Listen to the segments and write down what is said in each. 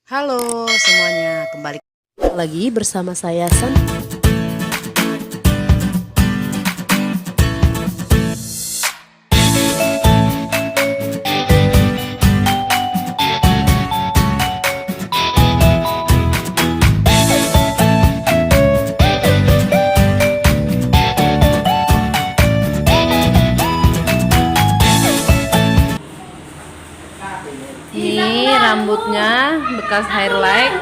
Halo semuanya, kembali Lagi bersama saya San. ini rambutnya bekas highlight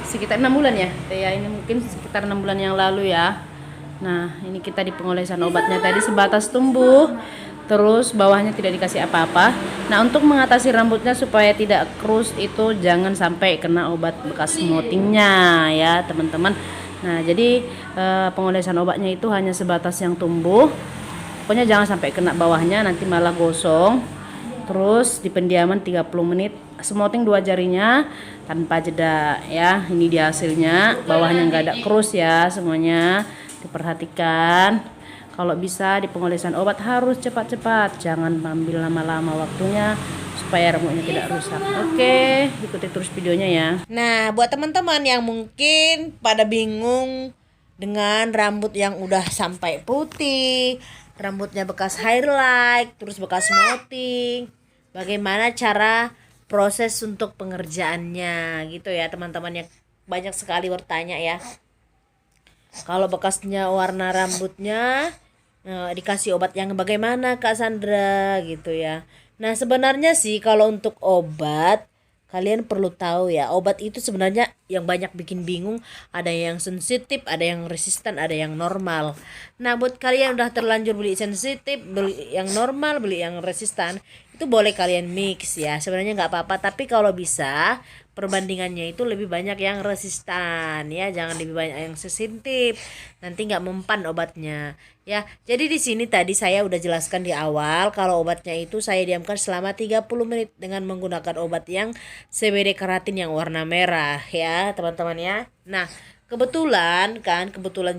sekitar 6 bulan ya Teh ya, ini mungkin sekitar 6 bulan yang lalu ya. Nah ini kita di pengolesan obatnya tadi sebatas tumbuh, terus bawahnya tidak dikasih apa-apa. Nah untuk mengatasi rambutnya supaya tidak krus itu jangan sampai kena obat bekas smoothingnya ya teman-teman. Nah jadi pengolesan obatnya itu hanya sebatas yang tumbuh, pokoknya jangan sampai kena bawahnya, nanti malah gosong. Terus di pendiaman 30 menit, smoothing 2 jarinya tanpa jeda ya. Ini dia hasilnya, bawahnya nggak ada krus ya, semuanya diperhatikan. Kalau bisa di pengolesan obat harus cepat-cepat, jangan ambil lama-lama waktunya supaya rambutnya tidak rusak. Oke, ikuti terus videonya ya. Nah, buat teman-teman yang mungkin pada bingung dengan rambut yang udah sampai putih, rambutnya bekas highlight, terus bekas smoothing, bagaimana cara proses untuk pengerjaannya gitu ya teman-teman, yang banyak sekali bertanya ya. Kalau bekasnya warna rambutnya dikasih obat yang bagaimana Kak Sandra gitu ya. Nah sebenarnya sih kalau untuk obat, kalian perlu tahu ya, obat itu sebenarnya yang banyak bikin bingung, ada yang sensitif, ada yang resisten, ada yang normal. Nah buat kalian udah terlanjur beli sensitif, beli yang normal, beli yang resisten, itu boleh kalian mix ya, sebenarnya nggak apa-apa. Tapi kalau bisa perbandingannya itu lebih banyak yang resistan ya, jangan lebih banyak yang sensitif, nanti nggak mempan obatnya ya. Jadi di sini tadi saya udah jelaskan di awal kalau obatnya itu saya diamkan selama 30 menit dengan menggunakan obat yang CBD keratin yang warna merah ya teman-teman ya. Nah kebetulan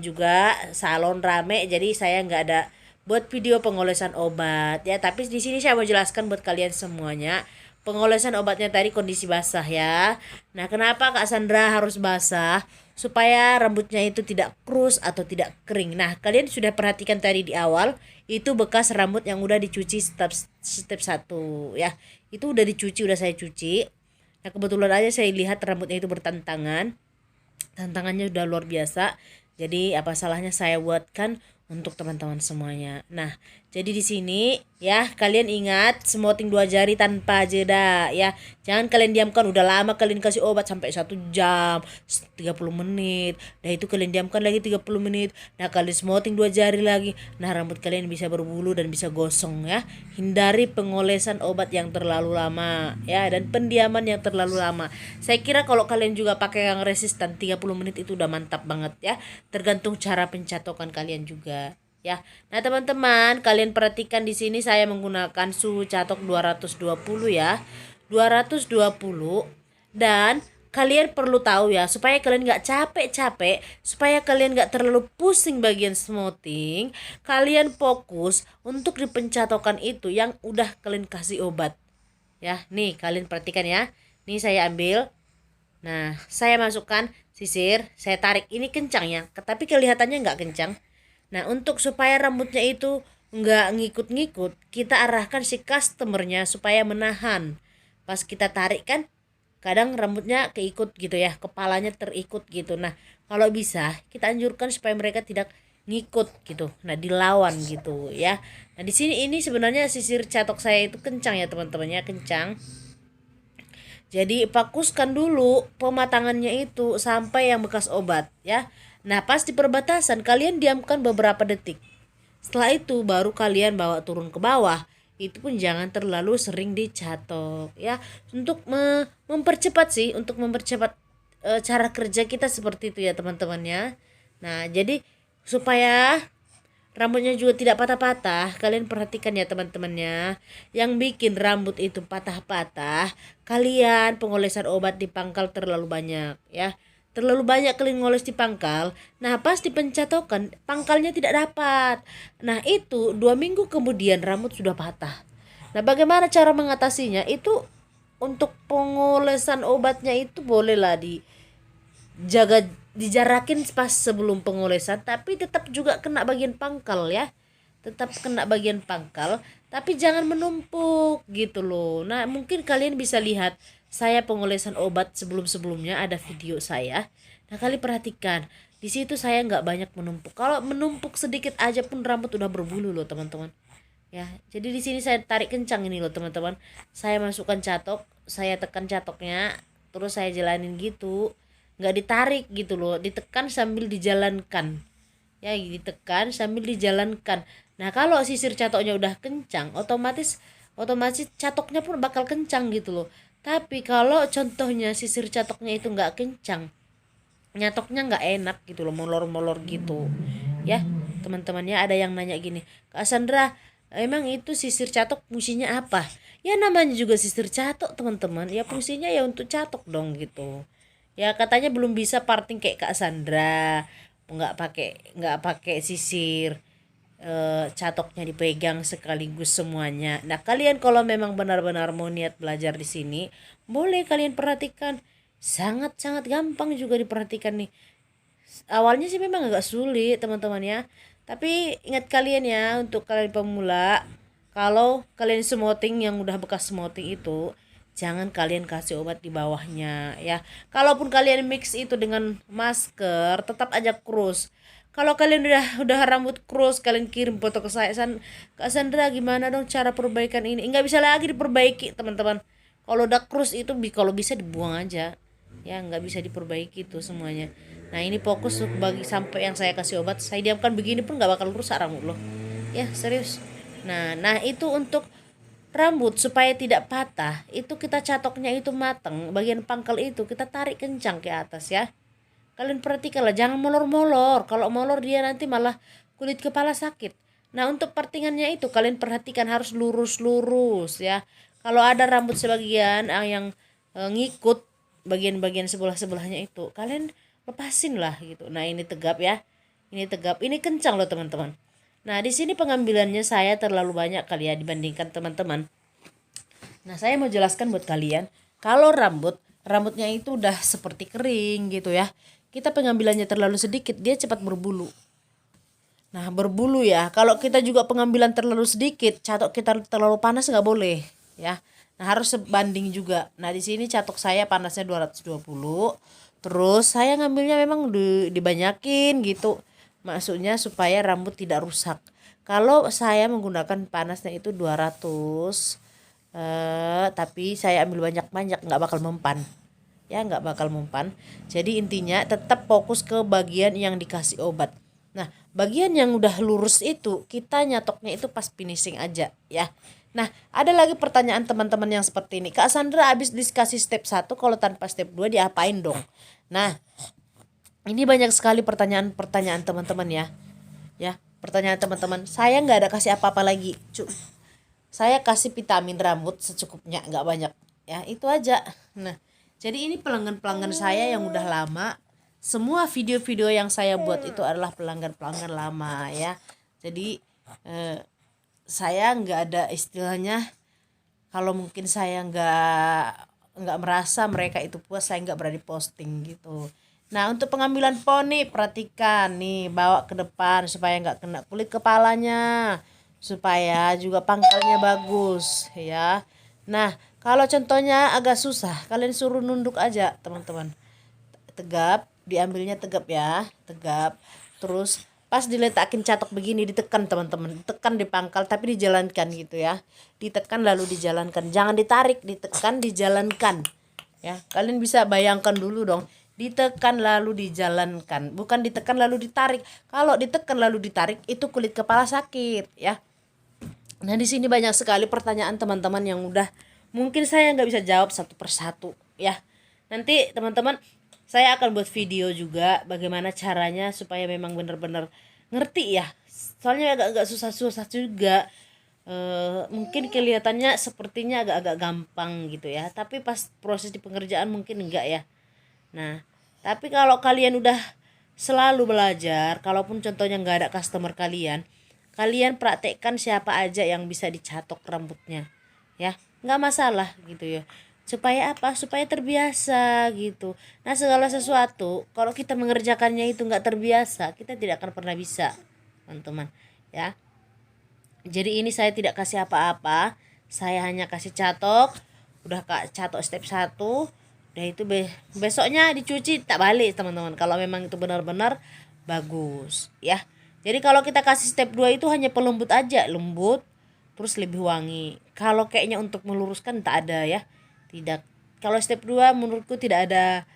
juga salon rame, jadi saya nggak ada buat video pengolesan obat ya. Tapi di sini saya mau jelaskan buat kalian semuanya, pengolesan obatnya tadi kondisi basah ya. Nah kenapa Kak Sandra harus basah? Supaya rambutnya itu tidak krus atau tidak kering. Nah kalian sudah perhatikan tadi di awal, itu bekas rambut yang udah dicuci step 1 ya. Itu udah dicuci, udah saya cuci. Nah kebetulan aja saya lihat rambutnya itu bertantangan, tantangannya udah luar biasa. Jadi apa salahnya saya buatkan untuk teman-teman semuanya. Nah, jadi di sini ya kalian ingat smoothing 2 jari tanpa jeda ya. Jangan kalian diamkan udah lama, kalian kasih obat sampai 1 jam 30 menit. Nah itu kalian diamkan lagi 30 menit. Nah kalian smoothing 2 jari lagi. Nah rambut kalian bisa berbulu dan bisa gosong ya. Hindari pengolesan obat yang terlalu lama ya, dan pendiaman yang terlalu lama. Saya kira kalau kalian juga pakai yang resisten 30 menit itu udah mantap banget ya. Tergantung cara pencatokan kalian juga ya. Nah teman-teman kalian perhatikan di sini saya menggunakan suhu catok 220 ya, 220. Dan kalian perlu tahu ya, supaya kalian nggak capek-capek, supaya kalian nggak terlalu pusing bagian smoothing, kalian fokus untuk di pencatokan itu yang udah kalian kasih obat ya. Nih kalian perhatikan ya, nih saya ambil, nah saya masukkan sisir, saya tarik, ini kencang ya, tapi kelihatannya nggak kencang. Nah untuk supaya rambutnya itu nggak ngikut-ngikut, kita arahkan si customernya supaya menahan. Pas kita tarik kan kadang rambutnya keikut gitu ya, kepalanya terikut gitu. Nah kalau bisa kita anjurkan supaya mereka tidak ngikut gitu, nah dilawan gitu ya. Nah di sini ini sebenarnya sisir catok saya itu kencang ya teman-teman ya, kencang. Jadi fokuskan dulu pematangannya itu sampai yang bekas obat ya. Nah pas di perbatasan kalian diamkan beberapa detik. Setelah itu baru kalian bawa turun ke bawah. Itu pun jangan terlalu sering dicatok ya. Untuk mempercepat sih, untuk mempercepat cara kerja kita seperti itu ya teman-teman ya. Nah jadi supaya rambutnya juga tidak patah-patah, kalian perhatikan ya teman-temannya. Yang bikin rambut itu patah-patah, kalian pengolesan obat di pangkal terlalu banyak ya. Terlalu banyak kalian ngoles di pangkal. Nah pas di pencatokan pangkalnya tidak dapat. Nah itu 2 minggu kemudian rambut sudah patah. Nah bagaimana cara mengatasinya? Itu untuk pengolesan obatnya itu bolehlah dijarakin pas sebelum pengolesan, tapi tetap juga kena bagian pangkal ya, tetap kena bagian pangkal, tapi jangan menumpuk gitu loh. Nah mungkin kalian bisa lihat saya pengolesan obat sebelumnya ada video saya. Nah kalian perhatikan di situ saya nggak banyak menumpuk. Kalau menumpuk sedikit aja pun rambut udah berbulu loh teman-teman. Ya, jadi di sini saya tarik kencang ini loh teman-teman. Saya masukkan catok, saya tekan catoknya, terus saya jalanin gitu. Nggak ditarik gitu loh, ditekan sambil dijalankan. Ya, ditekan sambil dijalankan. Nah, kalau sisir catoknya udah kencang, otomatis catoknya pun bakal kencang gitu loh. Tapi kalau contohnya sisir catoknya itu nggak kencang, nyatoknya nggak enak gitu loh, molor-molor gitu. Ya, teman-temannya ada yang nanya gini, Kak Sandra, emang itu sisir catok fungsinya apa? Ya namanya juga sisir catok teman-teman, ya fungsinya ya untuk catok dong gitu. Ya katanya belum bisa parting kayak Kak Sandra, nggak pakai sisir, catoknya dipegang sekaligus semuanya. Nah kalian kalau memang benar-benar mau niat belajar di sini, boleh kalian perhatikan, sangat-sangat gampang juga diperhatikan nih. Awalnya sih memang agak sulit teman-teman ya, tapi ingat kalian ya, untuk kalian pemula, kalau kalian smoting yang udah bekas smoting itu jangan kalian kasih obat di bawahnya ya. Kalaupun kalian mix itu dengan masker tetap aja krus. Kalau kalian udah rambut krus, kalian kirim foto ke saya, Kak Sandra gimana dong cara perbaikan ini? Nggak bisa lagi diperbaiki teman-teman. Kalau udah krus itu kalau bisa dibuang aja ya, nggak bisa diperbaiki itu semuanya. Nah ini fokus bagi sampai yang saya kasih obat, saya diamkan begini pun nggak bakal rusak rambut loh ya, serius. Nah itu untuk rambut supaya tidak patah, itu kita catoknya itu matang, bagian pangkal itu kita tarik kencang ke atas ya. Kalian perhatikanlah, jangan molor-molor. Kalau molor dia nanti malah kulit kepala sakit. Nah untuk partingannya itu kalian perhatikan harus lurus-lurus ya. Kalau ada rambut sebagian yang ngikut bagian-bagian sebelah-sebelahnya itu, kalian lepasin lah gitu. Nah ini tegap ya, ini tegap, ini kencang loh teman-teman. Nah di sini pengambilannya saya terlalu banyak kali ya dibandingkan teman-teman. Nah saya mau jelaskan buat kalian, kalau rambutnya itu udah seperti kering gitu ya, kita pengambilannya terlalu sedikit, dia cepat berbulu. Nah berbulu ya, kalau kita juga pengambilan terlalu sedikit, catok kita terlalu panas nggak boleh ya. Nah harus sebanding juga. Nah di sini catok saya panasnya 220, terus saya ngambilnya memang dibanyakin gitu, maksudnya supaya rambut tidak rusak. Kalau saya menggunakan panasnya itu 200, tapi saya ambil banyak-banyak, nggak bakal mempan ya, nggak bakal mempan. Jadi intinya tetap fokus ke bagian yang dikasih obat. Nah bagian yang udah lurus itu kita nyatoknya itu pas finishing aja ya. Nah ada lagi pertanyaan teman-teman yang seperti ini, Kak Sandra habis dikasih step 1 kalau tanpa step 2 diapain dong? Nah ini banyak sekali pertanyaan teman-teman ya. Ya pertanyaan teman-teman, saya nggak ada kasih apa-apa lagi, saya kasih vitamin rambut secukupnya, nggak banyak ya, itu aja. Nah jadi ini pelanggan-pelanggan saya yang udah lama. Semua video-video yang saya buat itu adalah pelanggan-pelanggan lama ya. Jadi saya nggak ada istilahnya, kalau mungkin saya nggak merasa mereka itu puas, saya nggak berani posting gitu. Nah untuk pengambilan poni perhatikan nih, bawa ke depan supaya nggak kena kulit kepalanya, supaya juga pangkalnya bagus ya. Nah kalau contohnya agak susah, kalian suruh nunduk aja teman-teman, tegap, diambilnya tegap ya, tegap. Terus pas diletakin catok begini ditekan teman-teman, ditekan di pangkal tapi dijalankan gitu ya, ditekan lalu dijalankan, jangan ditarik, ditekan dijalankan ya. Kalian bisa bayangkan dulu dong, ditekan lalu dijalankan, bukan ditekan lalu ditarik. Kalau ditekan lalu ditarik itu kulit kepala sakit ya. Nah di sini banyak sekali pertanyaan teman-teman yang udah mungkin saya nggak bisa jawab satu persatu ya. Nanti teman-teman saya akan buat video juga bagaimana caranya supaya memang benar-benar ngerti ya. Soalnya agak-agak susah-susah juga. Mungkin kelihatannya sepertinya agak-agak gampang gitu ya, tapi pas proses di pengerjaan mungkin enggak ya. Nah tapi kalau kalian udah selalu belajar, kalaupun contohnya nggak ada customer kalian praktekkan siapa aja yang bisa dicatok rambutnya ya, nggak masalah gitu ya. Supaya apa? Supaya terbiasa gitu. Nah, segala sesuatu kalau kita mengerjakannya itu nggak terbiasa, kita tidak akan pernah bisa, teman-teman. Ya. Jadi ini saya tidak kasih apa-apa. Saya hanya kasih catok. Udah Kak catok step 1. Udah itu besoknya dicuci tak balik, teman-teman. Kalau memang itu benar-benar bagus, ya. Jadi kalau kita kasih step 2 itu hanya pelembut aja, lembut terus lebih wangi. Kalau kayaknya untuk meluruskan tak ada ya. Tidak. Kalau step 2 menurutku tidak ada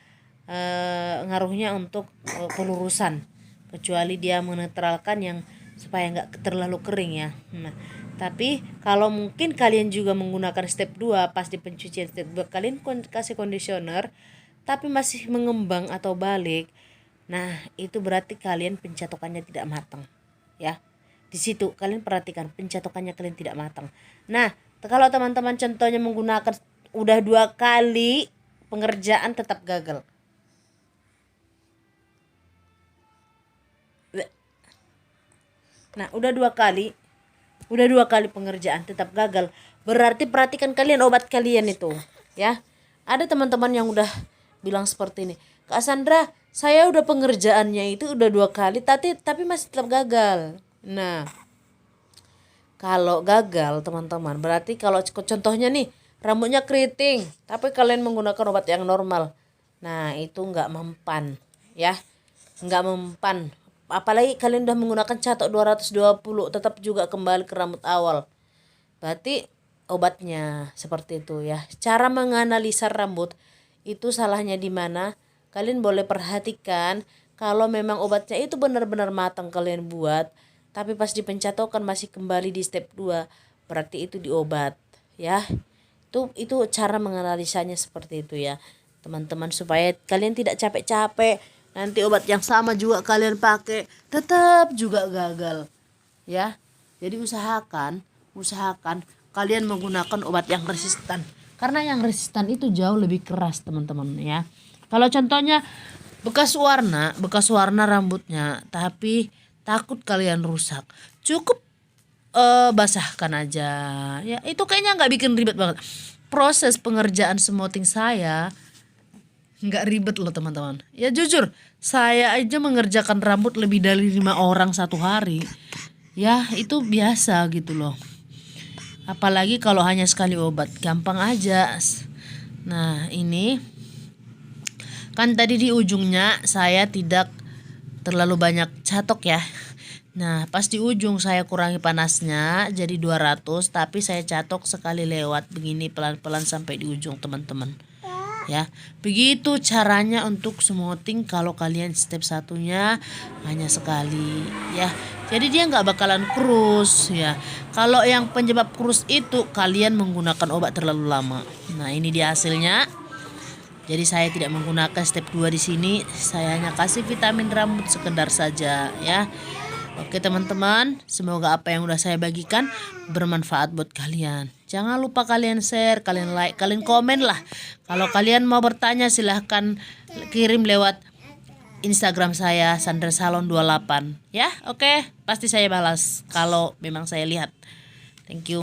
ngaruhnya untuk pelurusan, kecuali dia menetralkan yang supaya nggak terlalu kering ya. Nah, tapi kalau mungkin kalian juga menggunakan step 2 pas di pencucian step 2 kalian kasih conditioner tapi masih mengembang atau balik. Nah, itu berarti kalian pencatokannya tidak matang. Ya. Di situ kalian perhatikan pencatokannya kalian tidak matang. Nah, kalau teman-teman contohnya menggunakan udah 2 kali pengerjaan tetap gagal. Nah, udah dua kali pengerjaan tetap gagal. Berarti perhatikan kalian obat kalian itu, ya. Ada teman-teman yang udah bilang seperti ini, Kak Sandra, saya udah pengerjaannya itu udah 2 kali, tapi masih tetap gagal. Nah, kalau gagal teman-teman, berarti kalau contohnya nih rambutnya keriting, tapi kalian menggunakan obat yang normal, nah itu nggak mempan, ya, nggak mempan. Apalagi kalian udah menggunakan catok 220 tetap juga kembali ke rambut awal. Berarti obatnya seperti itu ya. Cara menganalisa rambut itu salahnya di mana? Kalian boleh perhatikan kalau memang obatnya itu benar-benar matang kalian buat, tapi pas dipencatokan masih kembali di step 2, berarti itu di obat ya. Itu cara menganalisanya seperti itu ya. Teman-teman, supaya kalian tidak capek-capek nanti obat yang sama juga kalian pakai tetap juga gagal ya. Jadi usahakan kalian menggunakan obat yang resistan, karena yang resistan itu jauh lebih keras teman-teman ya. Kalau contohnya bekas warna rambutnya tapi takut kalian rusak, cukup basahkan aja ya. Itu kayaknya nggak bikin ribet banget. Proses pengerjaan smoothing saya nggak ribet loh teman-teman. Ya jujur, saya aja mengerjakan rambut lebih dari 5 orang satu hari. Ya itu biasa gitu loh. Apalagi kalau hanya sekali obat, gampang aja. Nah ini kan tadi di ujungnya saya tidak terlalu banyak catok ya. Nah pas di ujung saya kurangi panasnya jadi 200, tapi saya catok sekali lewat begini pelan-pelan sampai di ujung teman-teman. Ya, begitu caranya untuk smoothing kalau kalian step 1-nya hanya sekali ya. Jadi dia nggak bakalan kurus ya. Kalau yang penyebab kurus itu kalian menggunakan obat terlalu lama. Nah, ini dia hasilnya. Jadi saya tidak menggunakan step 2 di sini. Saya hanya kasih vitamin rambut sekedar saja ya. Oke teman-teman, semoga apa yang udah saya bagikan bermanfaat buat kalian. Jangan lupa kalian share, kalian like, kalian komen lah. Kalau kalian mau bertanya silahkan kirim lewat Instagram saya Sandra Salon 28 ya. Oke, pasti saya balas kalau memang saya lihat. Thank you.